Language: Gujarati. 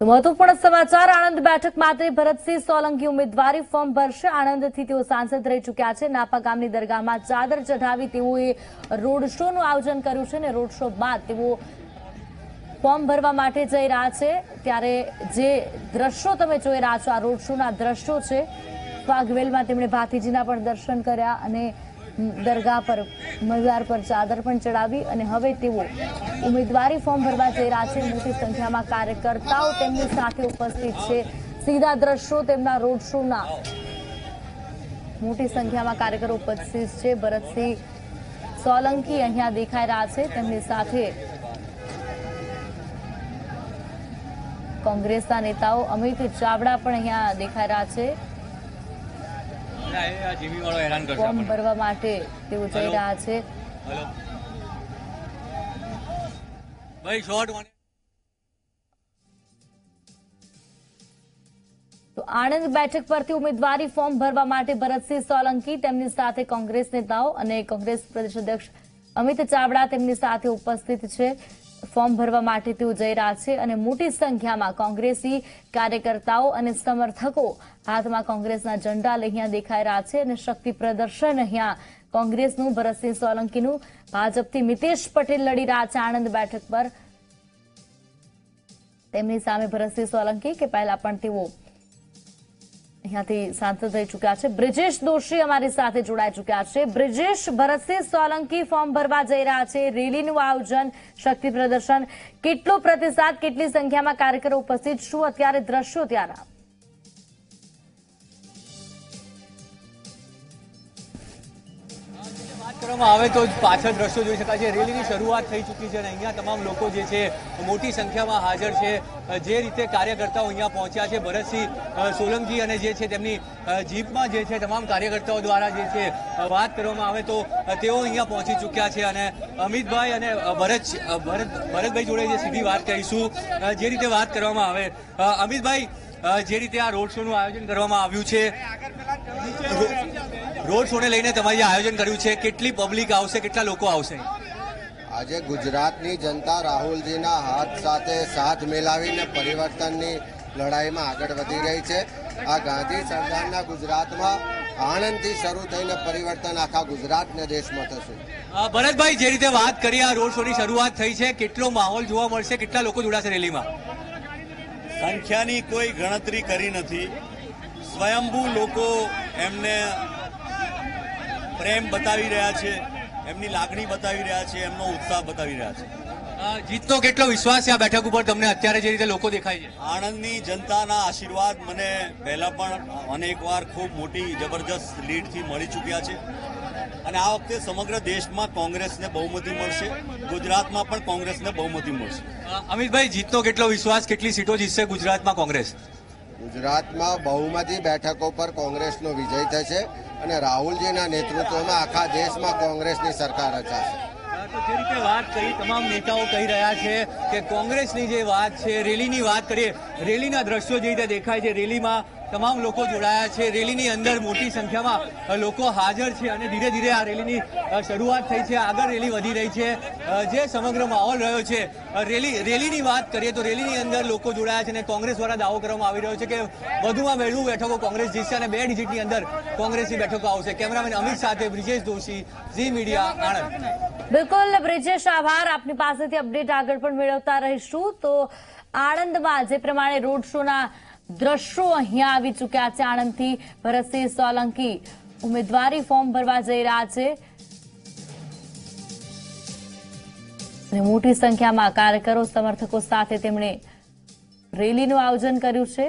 તો મહત્વપૂર્ણ સમાચાર આણંદ બેઠક માટે ભરતસિંહ સોલંકી ઉમેદવારી ફોર્મ ભરશે। આણંદથી તેઓ સાંસદ રહી ચૂક્યા છે। નાપા ગામની દરગાહમાં ચાદર ચઢાવી તેઓએ રોડ શોનું આયોજન કર્યું છે અને રોડ શો બાદ તેઓ ફોર્મ ભરવા માટે જઈ રહ્યા છે। ત્યારે જે દ્રશ્યો તમે જોઈ રહ્યા છો આ રોડ શોના દ્રશ્યો છે। વાઘવેલમાં તેમણે ભાતીજીના પણ દર્શન કર્યા અને દરગાહ પર મજાર પર ચાદર પણ ચડાવી અને હવે તેઓ ઉમેદવારી ફોર્મ ભરવા જઈ રહ્યા છે। મોટી સંખ્યામાં કાર્યકર્તાઓ તેમની સાથે ઉપસ્થિત છે। સીધા દ્રશ્યો તેમના રોડ શોના મોટી સંખ્યામાં કાર્યકરો ઉપસ્થિત છે। ભરતસિંહ સોલંકી અહીંયા દેખાઈ રહ્યા છે। તેમની સાથે કોંગ્રેસના નેતાઓ અમિત ચાવડા પણ અહીંયા દેખાઈ રહ્યા છે। ફોર્મ ભરવા માટે તેઓ જઈ રહ્યા છે। તો આણંદ બેઠક પરથી ઉમેદવારી ફોર્મ ભરવા માટે ભરતસિંહ સોલંકી તેમની સાથે કોંગ્રેસ નેતાઓ અને કોંગ્રેસ પ્રદેશ અધ્યક્ષ અમિત ચાવડા તેમની સાથે ઉપસ્થિત છે। ફોર્મ ભરવા માટે તેઓ જઈ રહ્યા છે અને મોટી સંખ્યામાં કોંગ્રેસી કાર્યકર્તાઓ અને સમર્થકો હાથમાં કોંગ્રેસના ઝંડા લઈ અહીંયા દેખાઈ રહ્યા છે અને શક્તિ પ્રદર્શન અહીંયા કોંગ્રેસનું ભરતસિંહ સોલંકીનું ભાજપથી મિતેશ પટેલ લડી રહ્યા છે આણંદ બેઠક પર। તેમની સામે ભરતસિંહ સોલંકી કે પહેલા પણ તેઓ અહીંયાથી સાંસદ થઈ ચૂક્યા છે। બ્રિજેશ દોશી અમારી સાથે જોડાઈ ચૂક્યા છે। બ્રિજેશ, ભરતસિંહ સોલંકી ફોર્મ ભરવા જઈ રહ્યા છે, રેલીનું આયોજન, શક્તિ પ્રદર્શન, કેટલો પ્રતિસાદ, કેટલી સંખ્યામાં કાર્યકરો ઉપસ્થિત, શું અત્યારે દ્રશ્યો ત્યાંના? કરવામાં આવે તો પાછળ દ્રશ્યો જોઈ શકાય છે। રેલીની શરૂઆત થઈ ચૂકી છે અને અહીંયા તમામ લોકો જે છે મોટી સંખ્યામાં હાજર છે। જે રીતે કાર્યકર્તાઓ અહીંયા પહોંચ્યા છે, ભરતસિંહ સોલંકી અને જે છે તેમની જીપમાં જે છે તમામ કાર્યકર્તાઓ દ્વારા જે છે વાત કરવામાં આવે તો તેઓ અહીંયા પહોંચી ચૂક્યા છે અને અમિતભાઈ અને ભરતભાઈ જોડે જે સીધી વાત કરીશું। જે રીતે વાત કરવામાં આવે, અમિતભાઈ, જે રીતે આ રોડ શોનું આયોજન કરવામાં આવ્યું છે, રોડ શોને લઈને તમારે આયોજન કર્યું છે, કેટલી પબ્લિક આવશે, કેટલા લોકો આવશે? આજે ગુજરાતની જનતા રાહુલજીના હાથ સાથે સાથ મિલાવીને પરિવર્તનની લડાઈમાં આગળ વધી રહી છે। આ ગાંધી સરદારના ગુજરાતમાં આણંદથી શરૂ થઈને પરિવર્તન આખા ગુજરાત ને દેશમાં થશે। ભરતભાઈ, જે રીતે વાત કરી, આ રોડ શોની શરૂઆત થઈ છે, કેટલો માહોલ જોવા મળશે, કેટલા લોકો જોડાશે રેલીમાં? સંખ્યાની કોઈ ગણતરી કરી નથી। સ્વયંભૂ લોકો એમને પ્રેમ બતાવી રહ્યા છે, એમની લાગણી બતાવી રહ્યા છે, એમનો ઉત્સાહ બતાવી રહ્યા છે। જીતનો કેટલો વિશ્વાસ છે આ બેઠક ઉપર તમને અત્યારે જે રીતે લોકો દેખાય છે? આણંદની જનતાના આશીર્વાદ મને પહેલા પણ અનેકવાર ખૂબ મોટી જબરજસ્ત લીડથી મળી ચૂક્યા છે અને આ વખતે સમગ્ર દેશમાં કોંગ્રેસને બહુમતી મળશે, ગુજરાતમાં પણ કોંગ્રેસને બહુમતી મળશે। અમિતભાઈ, જીતનો કેટલો વિશ્વાસ, કેટલી સીટો જીતશે ગુજરાતમાં કોંગ્રેસ? ગુજરાતમાં બહુમતી બેઠકો પર કોંગ્રેસનો વિજય થશે અને રાહુલજીના નેતૃત્વમાં આખા દેશમાં કોંગ્રેસની સરકાર રચાશે। તો જે રીતે વાત કરી, તમામ નેતાઓ કહી રહ્યા છે કે કોંગ્રેસની જે વાત છે, રેલીની વાત કરીએ, રેલીના દ્રશ્યો જે રીતે દેખાય છે, રેલીમાં તમામ લોકો જોડાયા છે, રેલીની અંદર મોટી સંખ્યામાં લોકો હાજર છે અને ધીરે ધીરે આ રેલીની શરૂઆત થઈ છે, આગળ રેલી વધી રહી છે। જે સમગ્ર માહોલ રહ્યો છે, રેલીની વાત કરીએ તો રેલીની અંદર લોકો જોડાયા છે અને કોંગ્રેસ દ્વારા દાવો કરવામાં આવી રહ્યો છે કે વધુમાં વધુ બેઠકો કોંગ્રેસ જીતશે અને 2 ડિજિટની અંદર કોંગ્રેસની બેઠકો આવશે। કેમેરામેન અમિત સાથે બ્રિજેશ દોશી, ઝી મીડિયા, આણંદ। બિલકુલ બ્રિજેશ, આભાર। આપની પાસેથી અપડેટ આગળ પણ મેળવતા રહીશું। તો આણંદમાં જે પ્રમાણે રોડ શોના દ્રશ્યો અહીંયા આવી ચૂક્યા છે, આણંદથી ભરતસિંહ સોલંકી ઉમેદવારી ફોર્મ ભરવા જઈ રહ્યા છે અને મોટી સંખ્યામાં કાર્યકરો, સમર્થકો સાથે તેમણે રેલીનું આયોજન કર્યું છે।